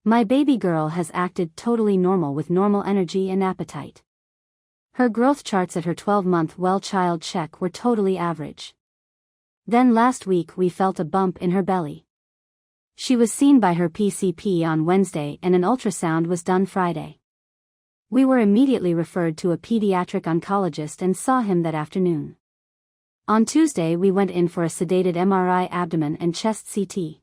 My baby girl has acted totally normal with normal energy and appetite. Her growth charts at her 12-month well-child check were totally average. Then last week we felt a bump in her belly. She was seen by her PCP on Wednesday and an ultrasound was done Friday. We were immediately referred to a pediatric oncologist and saw him that afternoon. On Tuesday we went in for a sedated MRI abdomen and chest CT.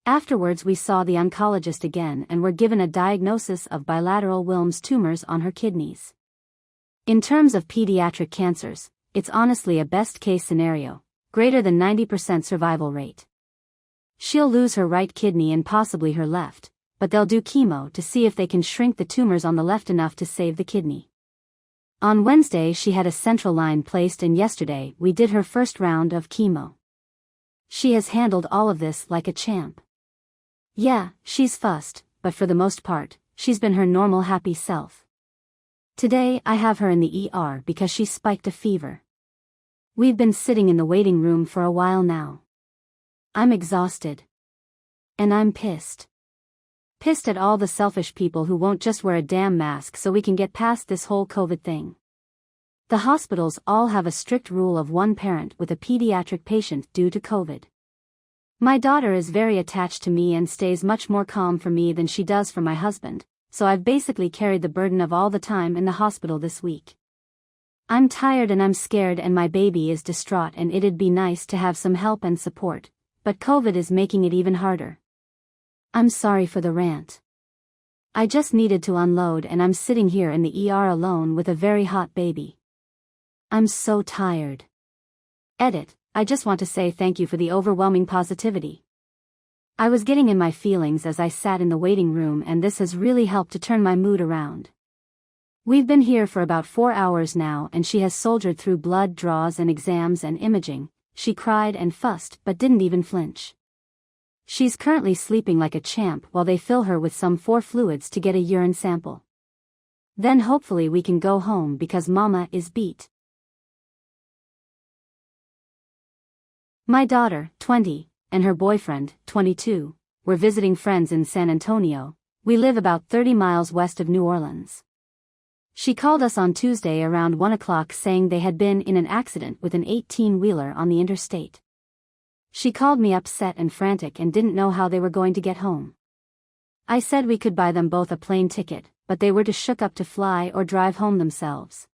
Afterwards we saw the oncologist again and were given a diagnosis of bilateral Wilms tumors on her kidneys. In terms of pediatric cancers, it's honestly a best-case scenario, greater than 90% survival rate. She'll lose her right kidney and possibly her left, but they'll do chemo to see if they can shrink the tumors on the left enough to save the kidney. On Wednesday she had a central line placed and yesterday we did her first round of chemo. She has handled all of this like a champ. Yeah, she's fussed, but for the most part, she's been her normal happy self. Today I have her in the ER because she spiked a fever. We've been sitting in the waiting room for a while now. I'm exhausted. And I'm pissed. Pissed at all the selfish people who won't just wear a damn mask so we can get past this whole COVID thing. The hospitals all have a strict rule of one parent with a pediatric patient due to COVID. My daughter is very attached to me and stays much more calm for me than she does for my husband, so I've basically carried the burden of all the time in the hospital this week. I'm tired and I'm scared and my baby is distraught and it'd be nice to have some help and support, but COVID is making it even harder. I'm sorry for the rant. I just needed to unload and I'm sitting here in the ER alone with a very hot baby. I'm so tired. Edit, I just want to say thank you for the overwhelming positivity. I was getting in my feelings as I sat in the waiting room and this has really helped to turn my mood around. We've been here for about 4 hours now and she has soldiered through blood draws and exams and imaging. She cried and fussed but didn't even flinch. She's currently sleeping like a champ while they fill her with some 4 fluids to get a urine sample. Then hopefully we can go home because Mama is beat. My daughter, 20, and her boyfriend, 22, were visiting friends in San Antonio. We live about 30 miles west of New Orleans. She called us on Tuesday around 1 o'clock saying they had been in an accident with an 18-wheeler on the interstate. She called me upset and frantic and didn't know how they were going to get home. I said we could buy them both a plane ticket, but they were too shook up to fly or drive home themselves.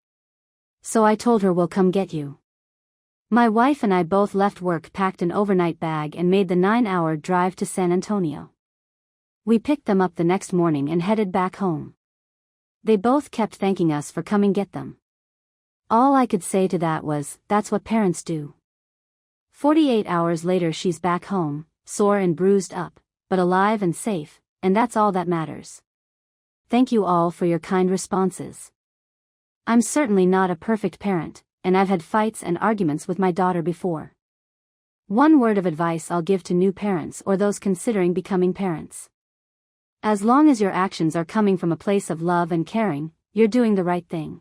So I told her we'll come get you. My wife and I both left work, packed an overnight bag and made the 9-hour drive to San Antonio. We picked them up the next morning and headed back home. They both kept thanking us for coming get them. All I could say to that was, that's what parents do. 48 hours later she's back home, sore and bruised up, but alive and safe, and that's all that matters. Thank you all for your kind responses. I'm certainly not a perfect parent, and I've had fights and arguments with my daughter before. One word of advice I'll give to new parents or those considering becoming parents. As long as your actions are coming from a place of love and caring, you're doing the right thing.